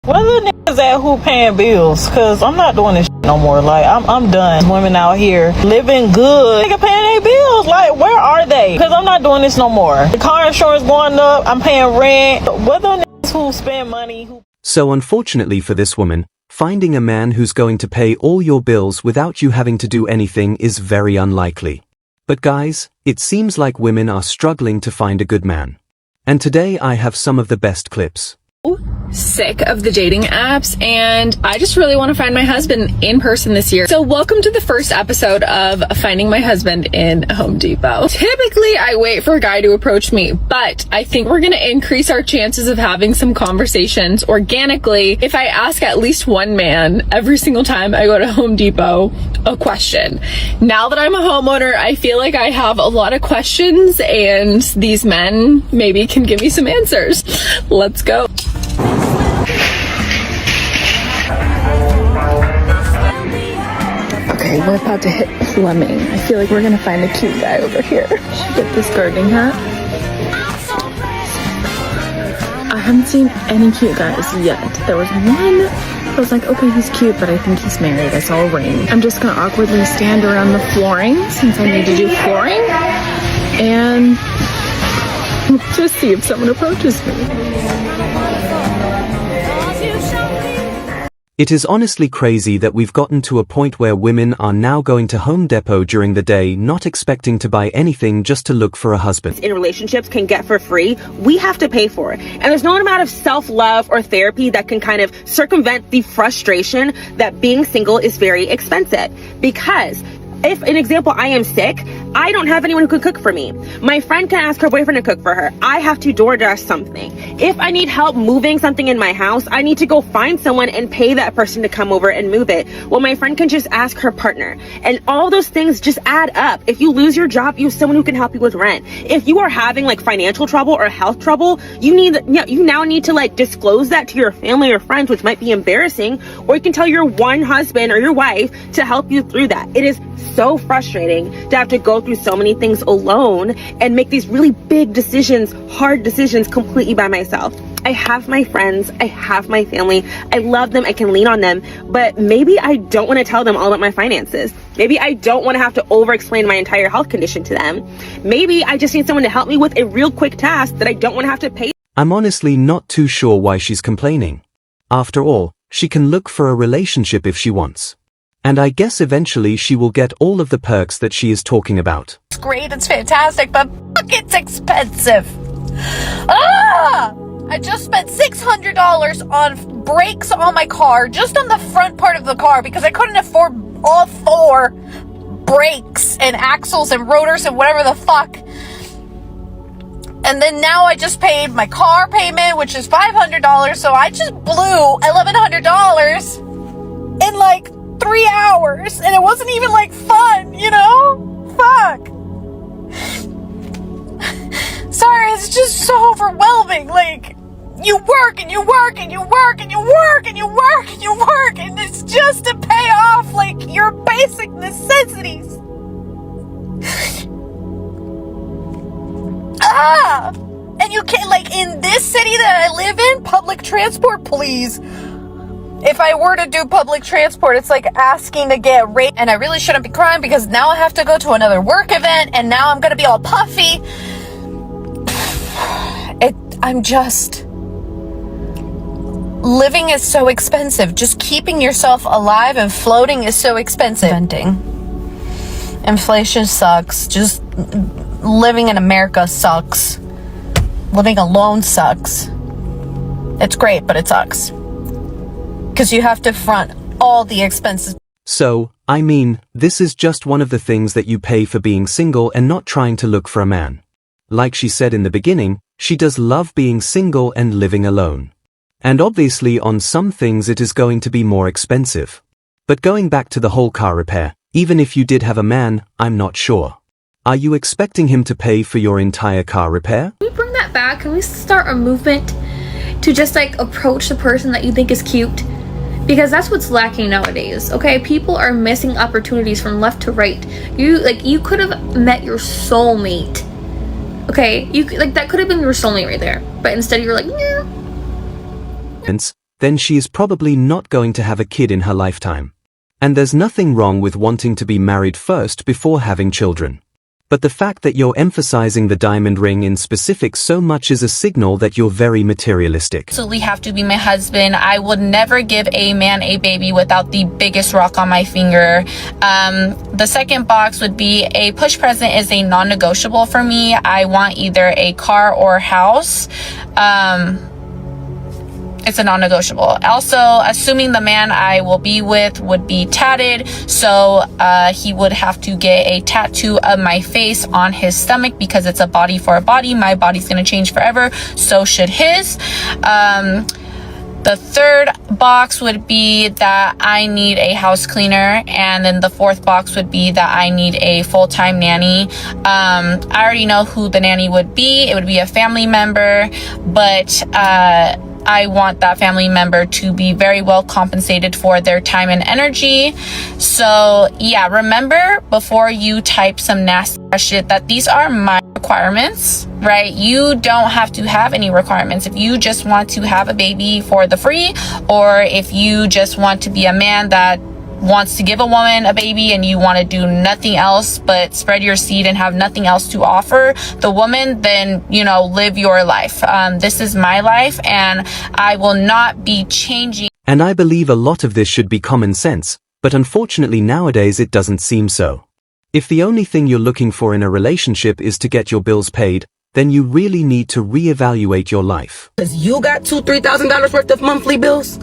Where the niggas at who paying bills? Cause I'm not doing this shit no more. Like, I'm done. Women out here living good, nigga paying their bills. Like, where are they? Cause I'm not doing this no more. The car insurance going up. I'm paying rent. Where the niggas who spend money? So unfortunately for this woman, finding a man who's going to pay all your bills without you having to do anything is very unlikely. But guys, it seems like women are struggling to find a good man. And today I have some of the best clips. Sick of the dating apps, and I just really want to find my husband in person this year. So welcome to the first episode of Finding My Husband in Home Depot. Typically I wait for a guy to approach me, but I think we're going to increase our chances of having some conversations organically if I ask at least one man every single time I go to Home Depot a question. Now that I'm a homeowner, I feel like I have a lot of questions, and these men maybe can give me some answers. Let's go. Okay, we're about to hit Fleming. I feel like we're gonna find a cute guy over here. Should get this gardening hat. I haven't seen any cute guys yet. There was one, I was like, okay, he's cute, but I think he's married. I saw a ring. I'm just gonna awkwardly stand around the flooring since I need to do flooring, and just see if someone approaches me. It is honestly crazy that we've gotten to a point where women are now going to Home Depot during the day not expecting to buy anything just to look for a husband. In relationships can get for free, we have to pay for it. And there's no amount of self-love or therapy that can kind of circumvent the frustration that being single is very expensive. Because if, an example, I am sick, I don't have anyone who can cook for me. My friend can ask her boyfriend to cook for her. I have to DoorDash something. If I need help moving something in my house, I need to go find someone and pay that person to come over and move it. Well, my friend can just ask her partner. And all those things just add up. If you lose your job, you have someone who can help you with rent. If you are having like financial trouble or health trouble, you now need to like disclose that to your family or friends, which might be embarrassing, or you can tell your one husband or your wife to help you through that. It is so frustrating to have to go through so many things alone and make these really big decisions, hard decisions completely by myself. I have my friends, I have my family, I love them, I can lean on them, but maybe I don't want to tell them all about my finances. Maybe I don't want to have to over-explain my entire health condition to them. Maybe I just need someone to help me with a real quick task that I don't want to have to pay. I'm honestly not too sure why she's complaining. After all, she can look for a relationship if she wants. And I guess eventually she will get all of the perks that she is talking about. It's great, it's fantastic, but fuck, it's expensive. I just spent $600 on brakes on my car, just on the front part of the car, because I couldn't afford all 4 brakes and axles and rotors and whatever the fuck. And then now I just paid my car payment, which is $500, so I just blew $1,100 in like 3 hours, and it wasn't even like fun, you know? Fuck. Sorry, it's just so overwhelming. Like, you work and you work and you work and you work and you work and you work, and it's just to pay off like your basic necessities. And you can't, like, in this city that I live in, public transport, please. If I were to do public transport, it's like asking to get rate, and I really shouldn't be crying because now I have to go to another work event, and now I'm gonna be all puffy. I'm just, living is so expensive. Just keeping yourself alive and floating is so expensive. Inflation sucks. Just living in America sucks. Living alone sucks. It's great, but it sucks. Because you have to front all the expenses. So, I mean, this is just one of the things that you pay for being single and not trying to look for a man. Like she said in the beginning, she does love being single and living alone. And obviously on some things it is going to be more expensive. But going back to the whole car repair, even if you did have a man, I'm not sure. Are you expecting him to pay for your entire car repair? Can we bring that back? Can we start a movement to just like approach the person that you think is cute? Because that's what's lacking nowadays, okay? People are missing opportunities from left to right. You could have met your soulmate, okay? That could have been your soulmate right there. But instead you're like, yeah. then she is probably not going to have a kid in her lifetime. And there's nothing wrong with wanting to be married first before having children. But the fact that you're emphasizing the diamond ring in specific so much is a signal that you're very materialistic. Absolutely have to be my husband. I would never give a man a baby without the biggest rock on my finger. The second box would be a push present is a non-negotiable for me. I want either a car or a house. It's a non-negotiable. Also, assuming the man I will be with would be tatted, so he would have to get a tattoo of my face on his stomach because it's a body for a body. My body's gonna change forever, so should his. The third box would be that I need a house cleaner, and then the fourth box would be that I need a full-time nanny. I already know who the nanny would be. It would be a family member, but I want that family member to be very well compensated for their time and energy. So yeah, remember before you type some nasty shit that these are my requirements, right? You don't have to have any requirements. If you just want to have a baby for the free, or if you just want to be a man that wants to give a woman a baby and you want to do nothing else but spread your seed and have nothing else to offer the woman, then, you know, live your life. This is my life and I will not be changing. And I believe a lot of this should be common sense, but unfortunately nowadays it doesn't seem so. If the only thing you're looking for in a relationship is to get your bills paid, then you really need to reevaluate your life. Because you got $2,000-$3,000 worth of monthly bills?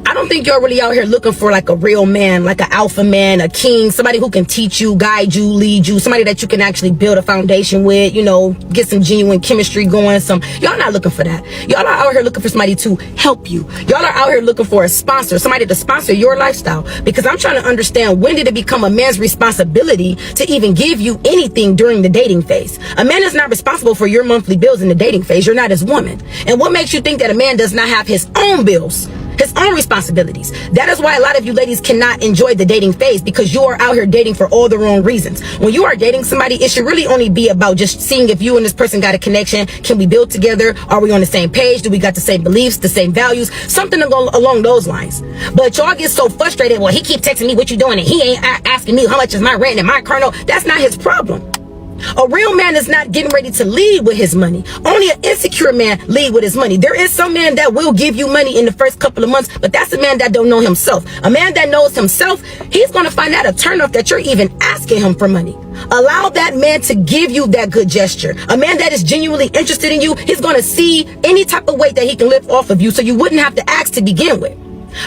I don't think you're really out here looking for like a real man, like an alpha man, a king, somebody who can teach you, guide you, lead you, somebody that you can actually build a foundation with, you know, get some genuine chemistry going. Y'all not looking for that. Y'all are out here looking for somebody to help you. Y'all are out here looking for a sponsor, somebody to sponsor your lifestyle. Because I'm trying to understand, when did it become a man's responsibility to even give you anything during the dating phase? A man is not responsible for your monthly bills in the dating phase. You're not his woman. And what makes you think that a man does not have his own bills? His own responsibilities. That is why a lot of you ladies cannot enjoy the dating phase, because you are out here dating for all the wrong reasons. When you are dating somebody, it should really only be about just seeing if you and this person got a connection. Can we build together? Are we on the same page? Do we got the same beliefs, the same values? Something along those lines. But y'all get so frustrated. Well, he keep texting me what you doing and he ain't asking me how much is my rent and my car note. That's not his problem. A real man is not getting ready to lead with his money. Only an insecure man lead with his money. There is some man that will give you money in the first couple of months, but that's a man that don't know himself. A man that knows himself, he's going to find that a turnoff that you're even asking him for money. Allow that man to give you that good gesture. A man that is genuinely interested in you, he's going to see any type of weight that he can lift off of you, so you wouldn't have to ask to begin with.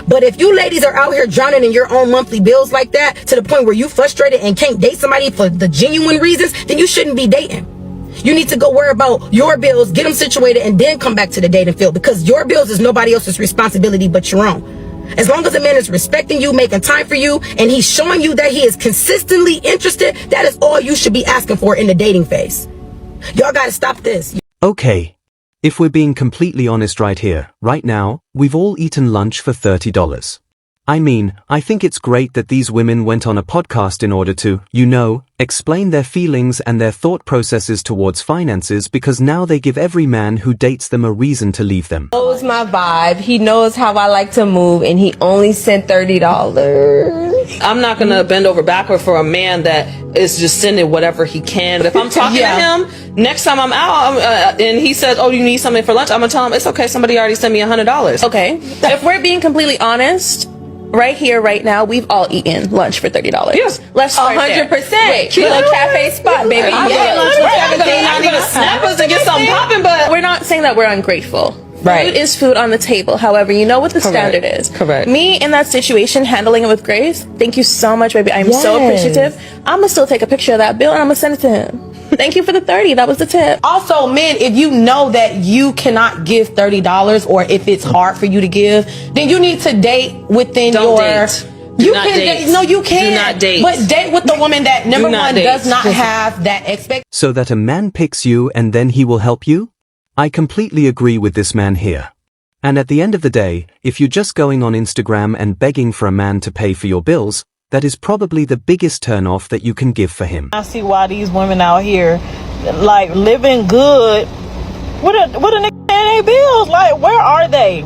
But if you ladies are out here drowning in your own monthly bills like that, to the point where you frustrated and can't date somebody for the genuine reasons, then you shouldn't be dating. You need to go worry about your bills, get them situated, and then come back to the dating field, because your bills is nobody else's responsibility but your own. As long as a man is respecting you, making time for you, and he's showing you that he is consistently interested, that is all you should be asking for in the dating phase. Y'all gotta stop this. Okay. If we're being completely honest right here, right now, we've all eaten lunch for $30. I mean, I think it's great that these women went on a podcast in order to, you know, explain their feelings and their thought processes towards finances, because now they give every man who dates them a reason to leave them. He knows my vibe, he knows how I like to move, and he only sent $30. I'm not gonna bend over backward for a man that is just sending whatever he can. If I'm talking to him, next time I'm out and he says, oh, you need something for lunch, I'm gonna tell him, it's okay, somebody already sent me $100. Okay, if we're being completely honest, right here, right now, we've all eaten lunch for $30. Yes, let's start 100%. Little cafe spot, baby. I'm gonna snap us to get something popping, but we're not saying that we're ungrateful. Right. Food is food on the table. However, you know what the standard is. Correct. Me in that situation, handling it with grace. Thank you so much, baby. I'm so appreciative. I'm gonna still take a picture of that bill and I'm gonna send it to him. Thank you for the 30. That was the tip. Also, men, if you know that you cannot give $30, or if it's hard for you to give, then you need to date within Don't your. date. You not can date. no, you can't. Do not date. But date with the woman that number not one date. does not have that expectation. So that a man picks you and then he will help you? I completely agree with this man here. And at the end of the day, if you're just going on Instagram and begging for a man to pay for your bills, that is probably the biggest turnoff that you can give for him. I see why these women out here, like, living good with a nigga paying their bills. Like, where are they?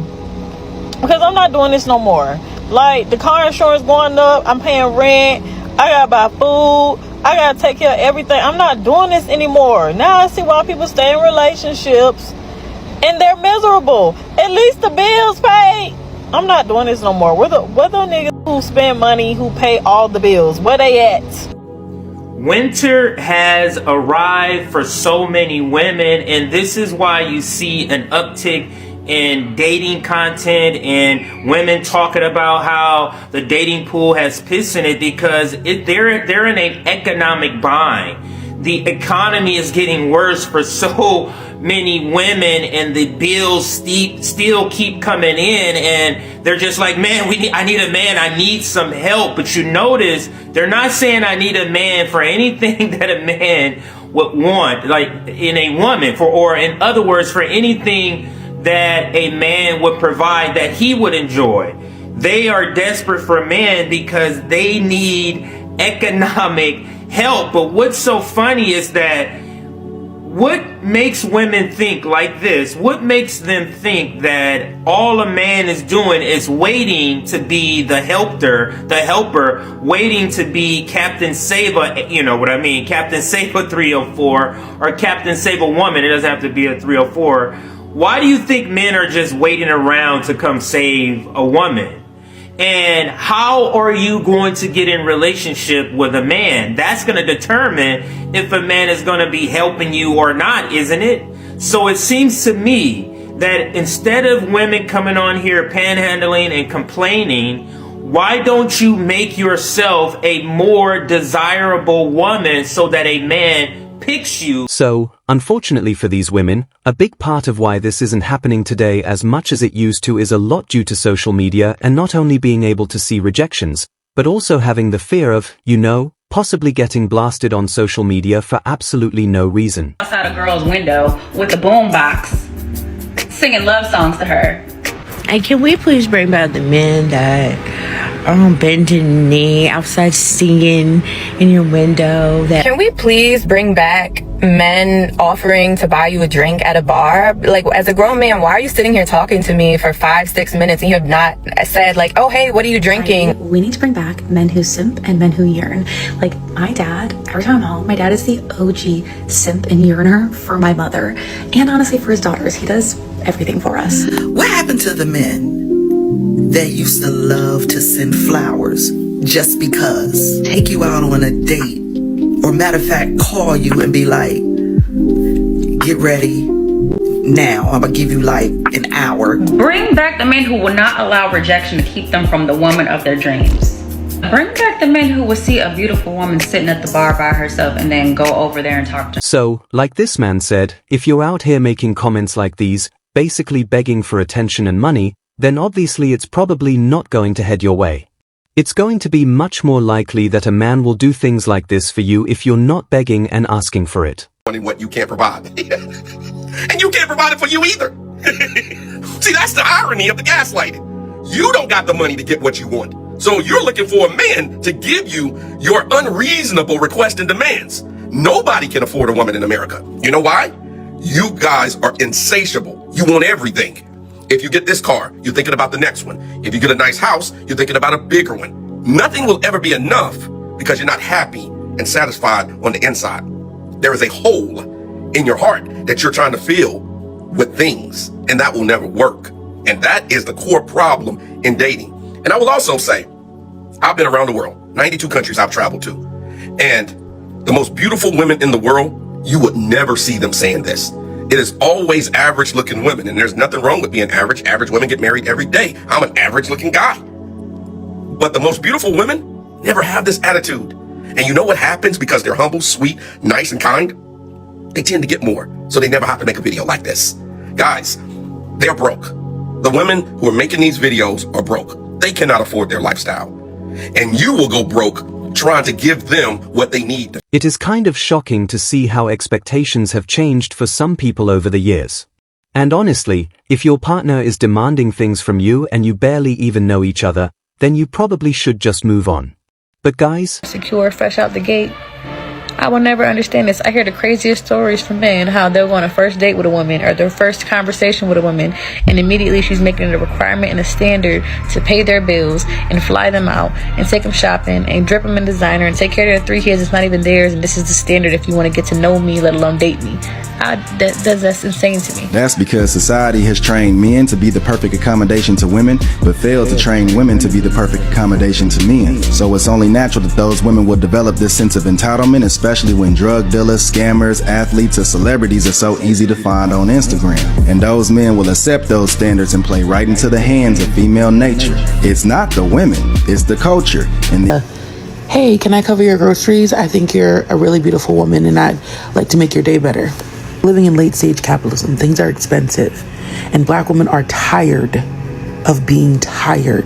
Because I'm not doing this no more. Like, the car insurance going up, I'm paying rent, I gotta buy food, I gotta take care of everything. I'm not doing this anymore. Now I see why people stay in relationships and they're miserable. At least the bills paid. I'm not doing this no more. Where the niggas who spend money, who pay all the bills, where they at? Winter has arrived for so many women, and this is why you see an uptick in dating content and women talking about how the dating pool has piss in it, because they're in an economic bind. The economy is getting worse for so many women, and the bills still keep coming in, and they're just like, man, I need a man, I need some help. But you notice they're not saying I need a man for anything that a man would want, like in a woman, or in other words, for anything that a man would provide that he would enjoy. They are desperate for men because they need economic help. But what's so funny is that what makes women think like this? What makes them think that all a man is doing is waiting to be the helper, waiting to be Captain Saba, you know what I mean, Captain Saba 304, or Captain Saba woman, it doesn't have to be a 304. Why do you think men are just waiting around to come save a woman? And how are you going to get in relationship with a man? That's going to determine if a man is going to be helping you or not, isn't it? So it seems to me that instead of women coming on here panhandling and complaining, why don't you make yourself a more desirable woman so that a man picks you? So, unfortunately for these women, a big part of why this isn't happening today as much as it used to is a lot due to social media, and not only being able to see rejections, but also having the fear of, possibly getting blasted on social media for absolutely no reason. Outside a girl's window with a boombox, singing love songs to her. And can we please bring back the men that are bending the knee outside singing in your window? Can we please bring back men offering to buy you a drink at a bar? Like, as a grown man, why are you sitting here talking to me for 5-6 minutes and you have not said, like, oh, hey, what are you drinking? We need to bring back men who simp and men who yearn. Like, my dad, every time I'm home, my dad is the OG simp and yearner for my mother, and honestly for his daughters. He does everything for us. What happened to the men that used to love to send flowers just because? Take you out on a date, or matter of fact, call you and be like, get ready now, I'm gonna give you like an hour. Bring back the men who will not allow rejection to keep them from the woman of their dreams. Bring back the men who will see a beautiful woman sitting at the bar by herself and then go over there and talk to her. So, like this man said, if you're out here making comments like these, basically begging for attention and money, then obviously it's probably not going to head your way. It's going to be much more likely that a man will do things like this for you if you're not begging and asking for it. What you can't provide. And you can't provide it for you either. See, that's the irony of the gaslighting. You don't got the money to get what you want. So you're looking for a man to give you your unreasonable requests and demands. Nobody can afford a woman in America. You know why? You guys are insatiable. You want everything. If you get this car, you're thinking about the next one. If you get a nice house, you're thinking about a bigger one. Nothing will ever be enough because you're not happy and satisfied on the inside. There is a hole in your heart that you're trying to fill with things, and that will never work. And that is the core problem in dating. And I will also say, I've been around the world, 92 countries I've traveled to, and the most beautiful women in the world, you would never see them saying this. It is always average looking women, and there's nothing wrong with being average. Average women get married every day. I'm an average looking guy. But the most beautiful women never have this attitude. And you know what happens because they're humble, sweet, nice, and kind? They tend to get more, so they never have to make a video like this. Guys, they're broke. The women who are making these videos are broke. They cannot afford their lifestyle. And you will go broke trying to give them what they need. It is kind of shocking to see how expectations have changed for some people over the years. And honestly, if your partner is demanding things from you and you barely even know each other, then you probably should just move on. But guys, secure, fresh out the gate. I will never understand this. I hear the craziest stories from men, how they'll go on a first date with a woman or their first conversation with a woman, and immediately she's making it a requirement and a standard to pay their bills and fly them out and take them shopping and drip them in designer and take care of their 3 kids. It's not even theirs, and this is the standard if you want to get to know me, let alone date me. That's insane to me. That's because society has trained men to be the perfect accommodation to women, but failed to train women to be the perfect accommodation to men. So it's only natural that those women will develop this sense of entitlement, especially when drug dealers, scammers, athletes, or celebrities are so easy to find on Instagram. And those men will accept those standards and play right into the hands of female nature. It's not the women, it's the culture. And hey, can I cover your groceries? I think you're a really beautiful woman and I'd like to make your day better. Living in late stage capitalism, things are expensive, and Black women are tired of being tired.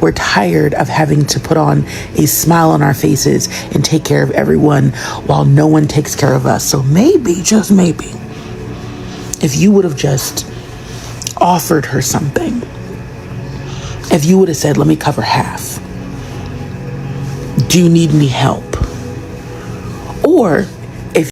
We're tired of having to put on a smile on our faces and take care of everyone while no one takes care of us. So maybe, just maybe, if you would have just offered her something, if you would have said, let me cover half. Do you need any help? Or